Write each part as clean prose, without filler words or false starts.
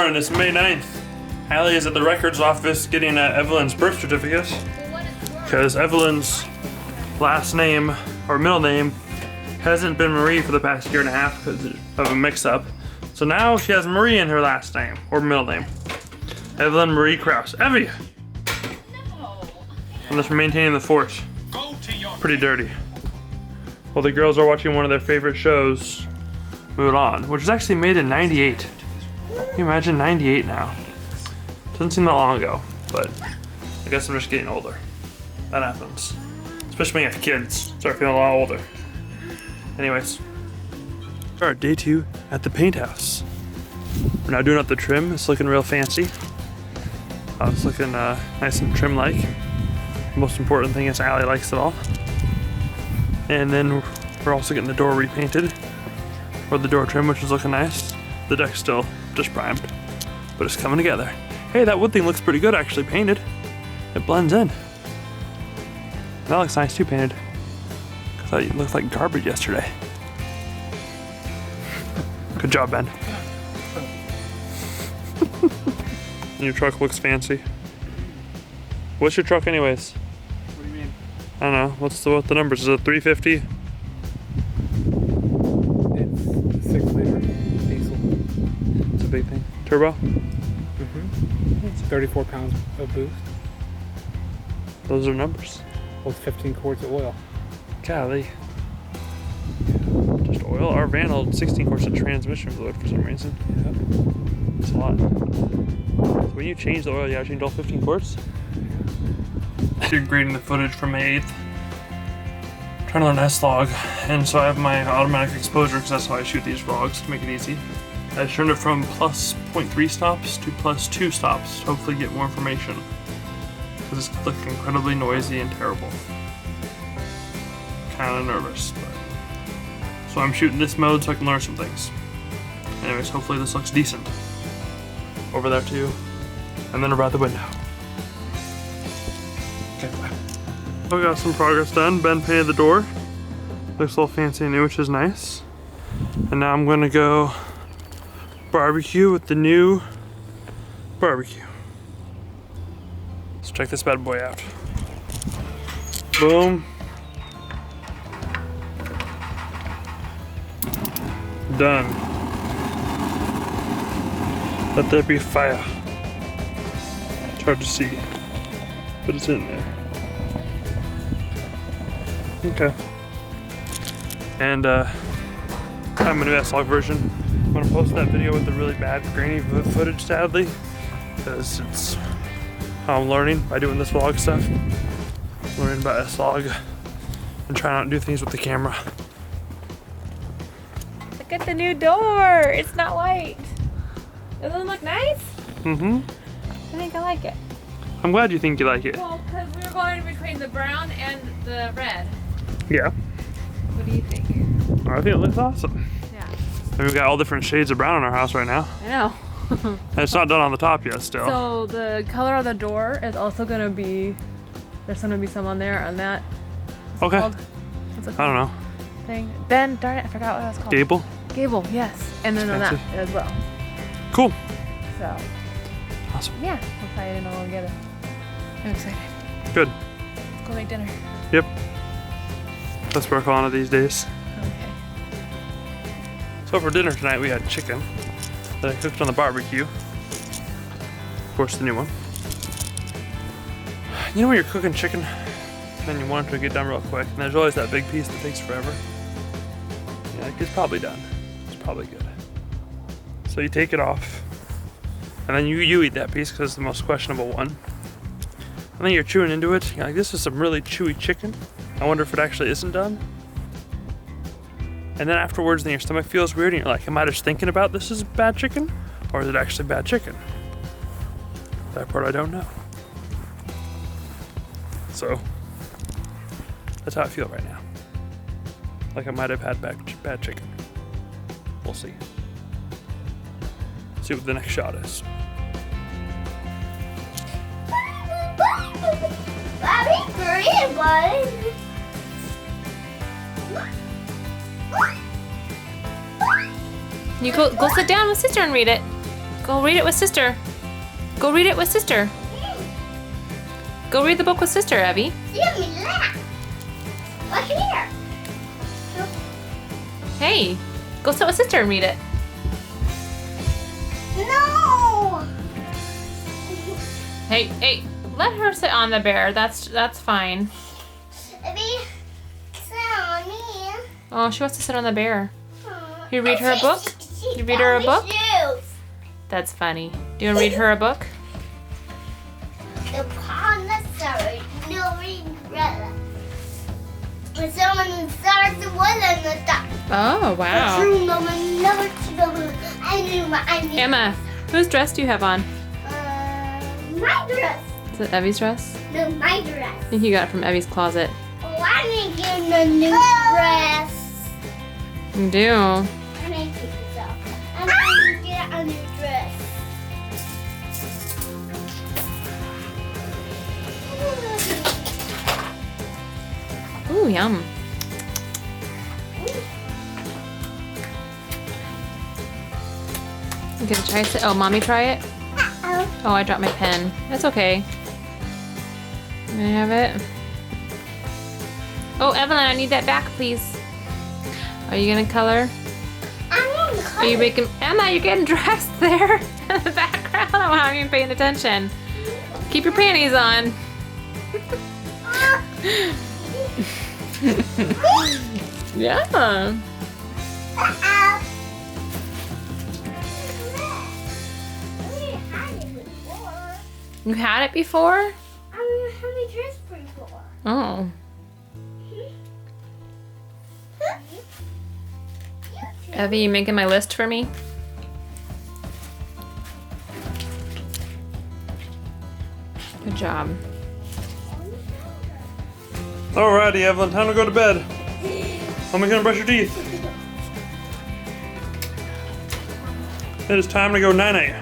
morning. It's May 9th. Allie is at the records office getting Evelyn's birth certificate because Evelyn's last name or middle name hasn't been Marie for the past year and a half because of a mix-up. So now she has Marie in her last name or middle name. Evelyn Marie Krause. Evie! No. I'm just maintaining the fort. Pretty dirty. Well, the girls are watching one of their favorite shows, Mulan, which was actually made in '98. Can you imagine 98 now? Doesn't seem that long ago, but I guess I'm just getting older. That happens. Especially when you have kids. Start feeling a lot older. Anyways. Alright, day 2 at the paint house. We're now doing up the trim. It's looking real fancy. It's looking nice and trim-like. The most important thing is Allie likes it all. And then we're also getting the door repainted. Or the door trim, which is looking nice. The deck's still just primed, but it's coming together. Hey, that wood thing looks pretty good actually painted. It blends in. That looks nice too painted. I thought it looked like garbage yesterday. Good job, Ben. And your truck looks fancy. What's your truck anyways? What do you mean? I don't know. What's the numbers? Is it 350? It's 6-liter diesel. It's a big thing. Turbo? Mm-hmm. It's 34 pounds of boost. Those are numbers. Holds 15 quarts of oil. Golly. Just oil? Our van holds 16 quarts of transmission fluid for some reason. Yep. It's a lot. So when you change the oil, you have to change all 15 quarts? You're grading the footage from May 8th. Trying to learn S-Log, and so I have my automatic exposure because that's how I shoot these vlogs to make it easy. I turned it from plus 0.3 stops to plus 2 stops to hopefully get more information. Because it's looking incredibly noisy and terrible. Kind of nervous, but... So I'm shooting this mode so I can learn some things. Anyways, hopefully this looks decent. Over there too. And then about the window. Okay, bye. So we got some progress done. Ben painted the door. Looks all fancy and new, which is nice. And now I'm gonna go barbecue with the new barbecue. Let's check this bad boy out. Boom. Done. Let there be fire. It's hard to see, but it's in there. Okay. And I'm gonna do that slog version. I'm gonna post that video with the really bad grainy footage, sadly, because it's how I'm learning by doing this vlog stuff. Learning about S-Log and trying not to do things with the camera. Look at the new door. It's not white. Doesn't it look nice? Mm-hmm. I think I like it. I'm glad you think you like it. Well, because we were going between the brown and the red. Yeah. What do you think? I think it looks awesome. Yeah. And we've got all different shades of brown in our house right now. I know. And it's not done on the top yet still. So the color of the door is also going to be, there's going to be some on there on that. What's Okay. it called? What's it called? I don't know. Thing. Ben, darn it, I forgot what it was called. Gable? Gable, yes. And then on that Fancy. as well. Cool. So, Awesome. yeah, we'll tie it in all together. I'm excited. Good. Let's go make dinner. Yep. Let's work on it these days. Okay. So for dinner tonight we had chicken that I cooked on the barbecue. Of course, the new one. You know when you're cooking chicken and you want it to get done real quick, and there's always that big piece that takes forever? Yeah, like it's probably done. It's probably good. So you take it off, and then you eat that piece because it's the most questionable one. And then you're chewing into it. You're like, this is some really chewy chicken. I wonder if it actually isn't done. And then afterwards, then your stomach feels weird, and you're like, am I just thinking about this is bad chicken? Or is it actually bad chicken? That part I don't know. So, that's how I feel right now. Like I might have had bad chicken. We'll see. See what the next shot is. Bobby, Korean boy. You go sit down with sister and read it. Go read it with sister. Go read it with sister. Go read the book with sister, Evie. Give me that. Look here. Hey, go sit with sister and read it. No. Hey, let her sit on the bear. That's fine. Abby, sit on me. Oh, she wants to sit on the bear. Oh. You read her a book? You read her a book? Shoes. That's funny. Do you want to read her a book? Upon the surge, no regret. When someone starts to win in the dark. Oh, wow. True moment, never to go. I knew. Emma, whose dress do you have on? My dress. Is it Evie's dress? No, my dress. I think you got it from Evie's closet. Oh, I need to get a new dress. You do. I need to get this off. I need to get a new dress. Ooh, yum. You gonna try it? Oh, mommy, try it? Oh, I dropped my pen. That's okay. Can I have it? Oh, Evelyn, I need that back, please. Are you gonna color? Are you making... Emma, you're getting dressed there in the background. I'm not even paying attention. Keep your panties on. Yeah. You had it before? I had a dress before. Oh. Evie, you making my list for me? Good job. Alrighty, Evelyn, time to go to bed. Mommy's gonna brush your teeth. It is time to go night-night.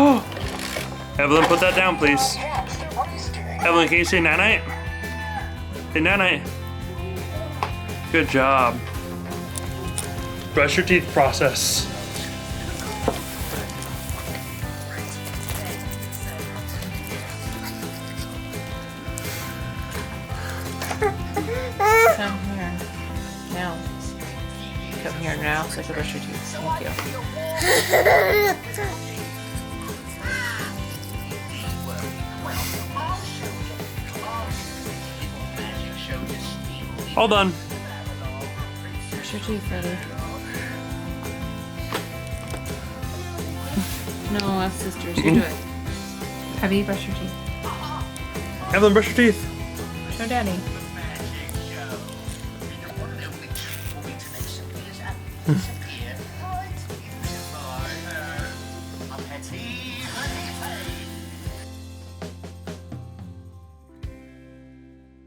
Oh, Evelyn, put that down, please. Evelyn, can you say night-night? Say night-night. Good job. Brush your teeth process. Come here. Now. Come here now so I can brush your teeth. Thank you. All done. Brush your teeth, Freddie. No, that's sisters. You do it. Have you brushed your teeth? Evelyn, brush your teeth. Show Daddy.